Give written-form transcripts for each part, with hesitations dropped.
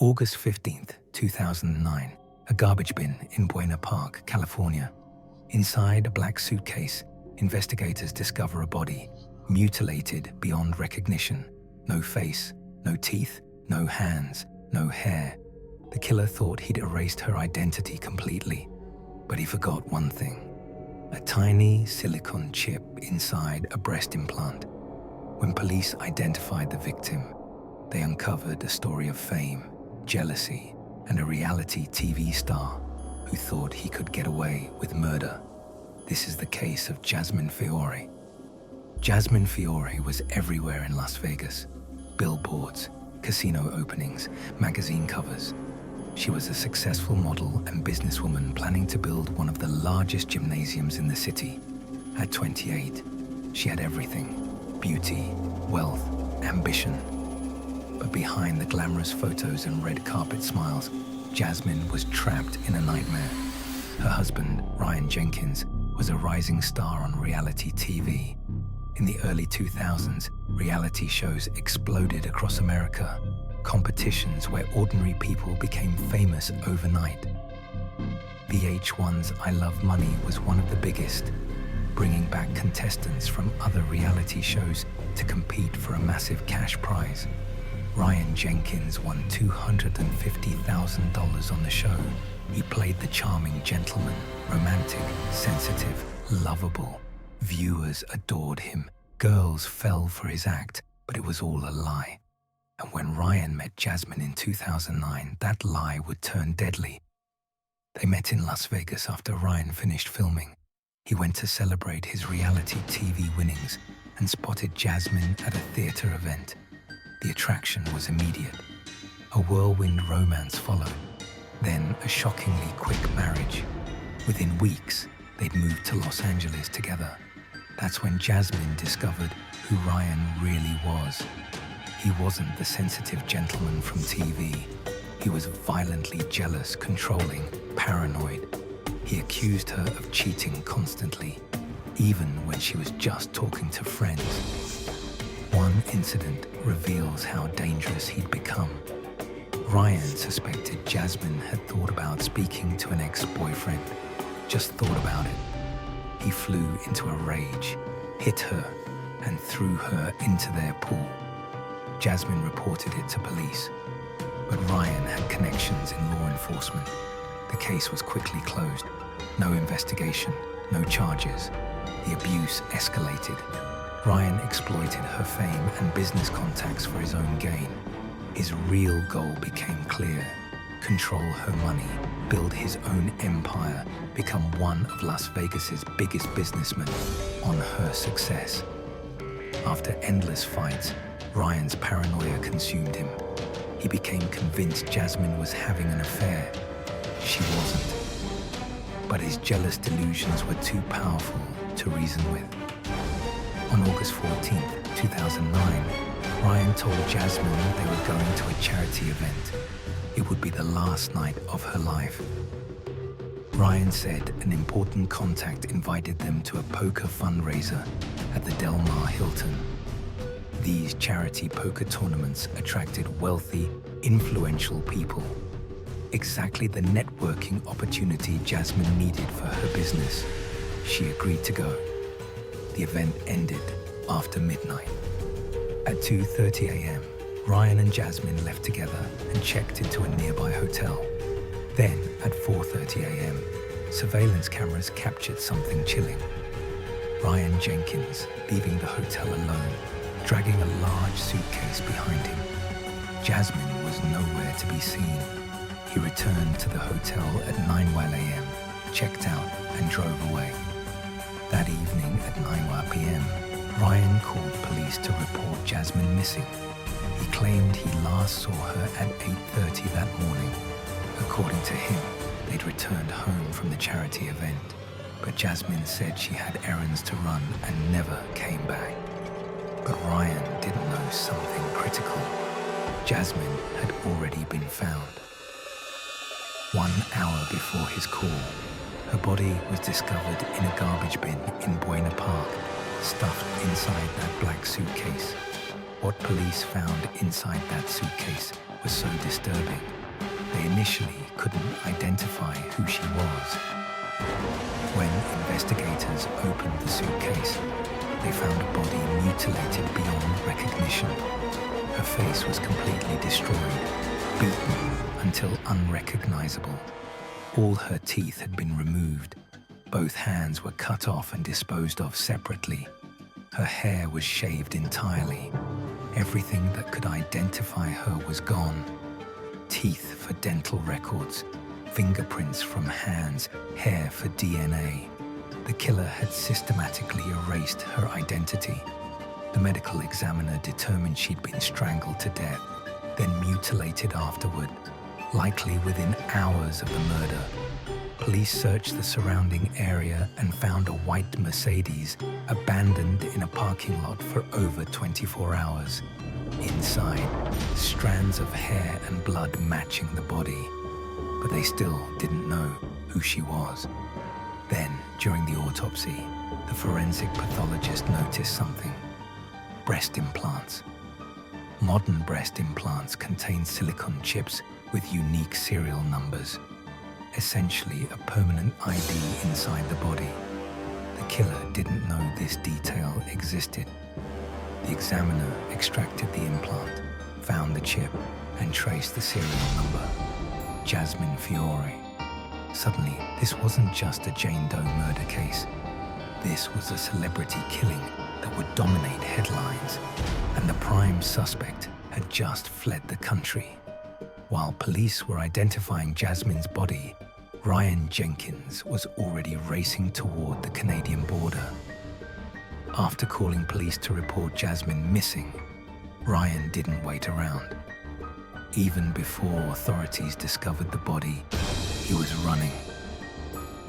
August 15th, 2009, a garbage bin in Buena Park, California. Inside a black suitcase, investigators discover a body, mutilated beyond recognition. No face, no teeth, no hands, no hair. The killer thought he'd erased her identity completely, but he forgot one thing: a tiny silicone chip inside a breast implant. When police identified the victim, they uncovered a story of fame, jealousy, and a reality TV star who thought he could get away with murder. This is the case of Jasmine Fiore. Jasmine Fiore was everywhere in Las Vegas: billboards, casino openings, magazine covers. She was a successful model and businesswoman planning to build one of the largest gymnasiums in the city. At 28, she had everything: beauty, wealth, ambition. But behind the glamorous photos and red carpet smiles, Jasmine was trapped in a nightmare. Her husband, Ryan Jenkins, was a rising star on reality TV. In the early 2000s, reality shows exploded across America, competitions where ordinary people became famous overnight. VH1's I Love Money was one of the biggest, bringing back contestants from other reality shows to compete for a massive cash prize. Ryan Jenkins won $250,000 on the show. He played the charming gentleman, romantic, sensitive, lovable. Viewers adored him. Girls fell for his act, but it was all a lie. And when Ryan met Jasmine in 2009, that lie would turn deadly. They met in Las Vegas after Ryan finished filming. He went to celebrate his reality TV winnings and spotted Jasmine at a theater event. The attraction was immediate. A whirlwind romance followed, then a shockingly quick marriage. Within weeks, they'd moved to Los Angeles together. That's when Jasmine discovered who Ryan really was. He wasn't the sensitive gentleman from TV. He was violently jealous, controlling, paranoid. He accused her of cheating constantly, even when she was just talking to friends. One incident reveals how dangerous he'd become. Ryan suspected Jasmine had thought about speaking to an ex-boyfriend. Just thought about it. He flew into a rage, hit her, and threw her into their pool. Jasmine reported it to police, but Ryan had connections in law enforcement. The case was quickly closed. No investigation, no charges. The abuse escalated. Ryan exploited her fame and business contacts for his own gain. His real goal became clear: control her money, build his own empire, become one of Las Vegas's biggest businessmen on her success. After endless fights, Ryan's paranoia consumed him. He became convinced Jasmine was having an affair. She wasn't. But his jealous delusions were too powerful to reason with. On August 14th, 2009, Ryan told Jasmine they were going to a charity event. It would be the last night of her life. Ryan said an important contact invited them to a poker fundraiser at the Del Mar Hilton. These charity poker tournaments attracted wealthy, influential people. Exactly the networking opportunity Jasmine needed for her business. She agreed to go. The event ended after midnight. At 2:30 a.m., Ryan and Jasmine left together and checked into a nearby hotel. Then, at 4:30 a.m., surveillance cameras captured something chilling. Ryan Jenkins leaving the hotel alone, dragging a large suitcase behind him. Jasmine was nowhere to be seen. He returned to the hotel at 9 a.m., checked out, and drove away. That evening at 9 p.m., Ryan called police to report Jasmine missing. He claimed he last saw her at 8:30 that morning. According to him, they'd returned home from the charity event, but Jasmine said she had errands to run and never came back. But Ryan didn't know something critical. Jasmine had already been found. 1 hour before his call, her body was discovered in a garbage bin in Buena Park, stuffed inside that black suitcase. What police found inside that suitcase was so disturbing, they initially couldn't identify who she was. When investigators opened the suitcase, they found a body mutilated beyond recognition. Her face was completely destroyed, beaten until unrecognizable. All her teeth had been removed. Both hands were cut off and disposed of separately. Her hair was shaved entirely. Everything that could identify her was gone. Teeth for dental records, fingerprints from hands, hair for DNA. The killer had systematically erased her identity. The medical examiner determined she'd been strangled to death, then mutilated afterward, likely within hours of the murder. Police searched the surrounding area and found a white Mercedes abandoned in a parking lot for over 24 hours. Inside, strands of hair and blood matching the body. But they still didn't know who she was. Then, during the autopsy, the forensic pathologist noticed something. Breast implants. Modern breast implants contain silicone chips with unique serial numbers, essentially a permanent ID inside the body. The killer didn't know this detail existed. The examiner extracted the implant, found the chip, and traced the serial number. Jasmine Fiore. Suddenly, this wasn't just a Jane Doe murder case. This was a celebrity killing that would dominate headlines, and the prime suspect had just fled the country. While police were identifying Jasmine's body, Ryan Jenkins was already racing toward the Canadian border. After calling police to report Jasmine missing, Ryan didn't wait around. Even before authorities discovered the body, he was running.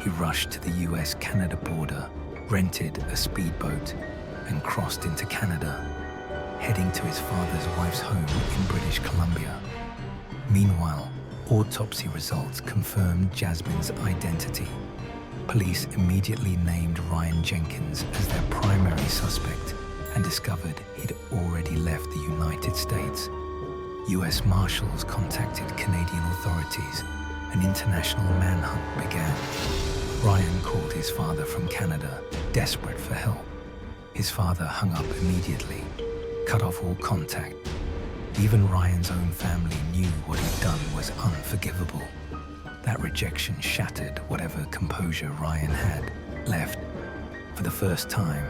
He rushed to the US-Canada border, rented a speedboat, and crossed into Canada, heading to his father's wife's home in British Columbia. Meanwhile, autopsy results confirmed Jasmine's identity. Police immediately named Ryan Jenkins as their primary suspect and discovered he'd already left the United States. US Marshals contacted Canadian authorities. An international manhunt began. Ryan called his father from Canada, desperate for help. His father hung up immediately, cut off all contact. Even Ryan's own family knew what he'd done was unforgivable. That rejection shattered whatever composure Ryan had left. For the first time,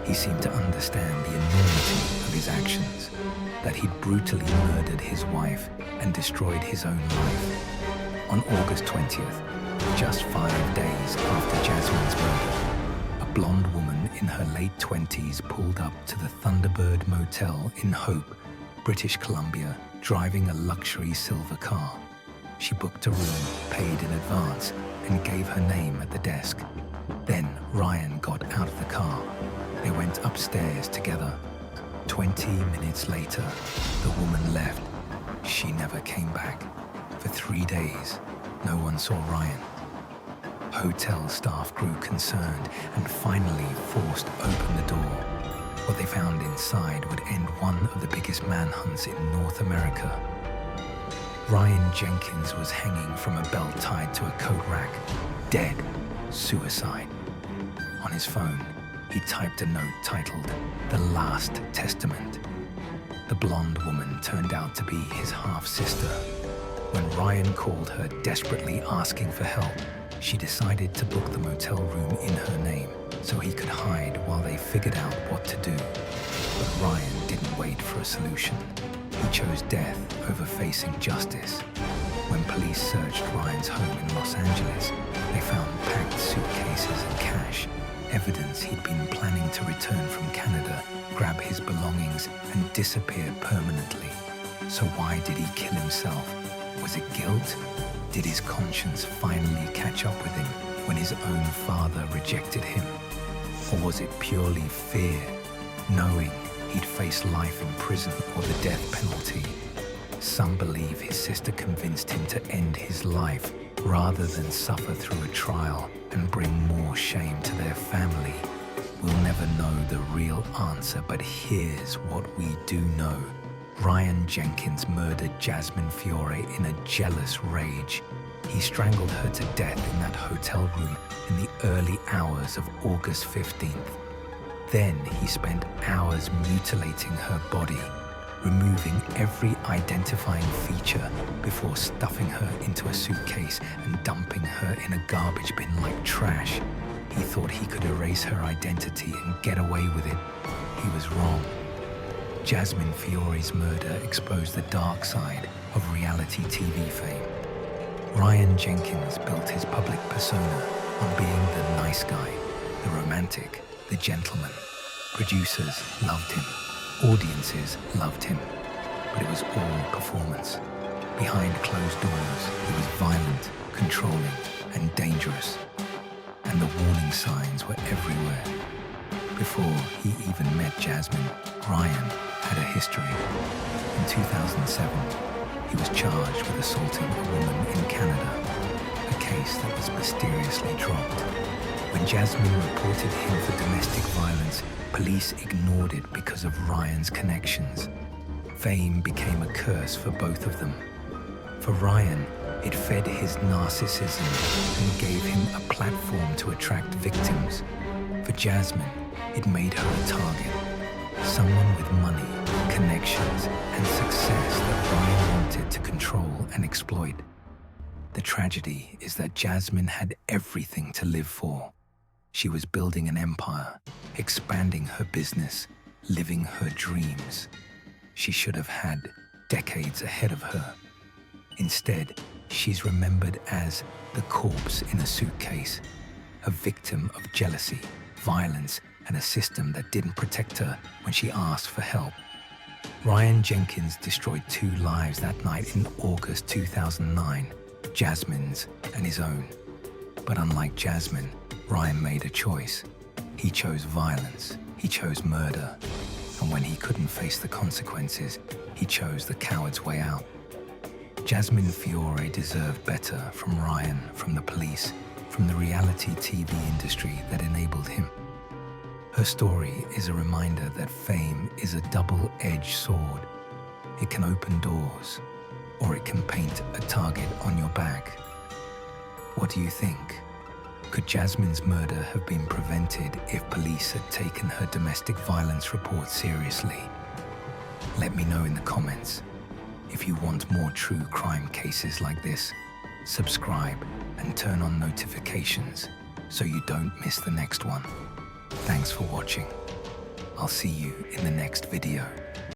he seemed to understand the enormity of his actions, that he'd brutally murdered his wife and destroyed his own life. On August 20th, just 5 days after Jasmine's murder, a blonde woman in her late 20s pulled up to the Thunderbird Motel in Hope, British Columbia, driving a luxury silver car. She booked a room, paid in advance, and gave her name at the desk. Then Ryan got out of the car. They went upstairs together. 20 minutes later, the woman left. She never came back. For 3 days, no one saw Ryan. Hotel staff grew concerned and finally forced open the door. What they found inside would end one of the biggest manhunts in North America. Ryan Jenkins was hanging from a belt tied to a coat rack, dead, suicide. On his phone, he typed a note titled, "The Last Testament." The blonde woman turned out to be his half-sister. When Ryan called her desperately asking for help, she decided to book the motel room in her name so he could hide while they figured out what to do. But Ryan didn't wait for a solution. He chose death over facing justice. When police searched Ryan's home in Los Angeles, they found packed suitcases and cash, evidence he'd been planning to return from Canada, grab his belongings, and disappear permanently. So why did he kill himself? Was it guilt? Did his conscience finally catch up with him when his own father rejected him? Or was it purely fear, knowing he'd face life in prison or the death penalty? Some believe his sister convinced him to end his life rather than suffer through a trial and bring more shame to their family. We'll never know the real answer, but here's what we do know. Ryan Jenkins murdered Jasmine Fiore in a jealous rage. He strangled her to death in that hotel room in the early hours of August 15th. Then he spent hours mutilating her body, removing every identifying feature before stuffing her into a suitcase and dumping her in a garbage bin like trash. He thought he could erase her identity and get away with it. He was wrong. Jasmine Fiore's murder exposed the dark side of reality TV fame. Ryan Jenkins built his public persona on being the nice guy, the romantic, the gentleman. Producers loved him. Audiences loved him. But it was all performance. Behind closed doors, he was violent, controlling, and dangerous. And the warning signs were everywhere. Before he even met Jasmine, Ryan had a history. In 2007, he was charged with assaulting a woman in Canada, a case that was mysteriously dropped. When Jasmine reported him for domestic violence, police ignored it because of Ryan's connections. Fame became a curse for both of them. For Ryan, it fed his narcissism and gave him a platform to attract victims. For Jasmine, it made her a target. Someone with money, connections, and success that Ryan wanted to control and exploit. The tragedy is that Jasmine had everything to live for. She was building an empire, expanding her business, living her dreams. She should have had decades ahead of her. Instead, she's remembered as the corpse in a suitcase, a victim of jealousy, violence, and a system that didn't protect her when she asked for help. Ryan Jenkins destroyed 2 lives that night in August 2009, Jasmine's and his own. But unlike Jasmine, Ryan made a choice. He chose violence, he chose murder, and when he couldn't face the consequences, he chose the coward's way out. Jasmine Fiore deserved better from Ryan, from the police, from the reality TV industry that enabled him. Her story is a reminder that fame is a double-edged sword. It can open doors, or it can paint a target on your back. What do you think? Could Jasmine's murder have been prevented if police had taken her domestic violence report seriously? Let me know in the comments. If you want more true crime cases like this, subscribe and turn on notifications so you don't miss the next one. Thanks for watching. I'll see you in the next video.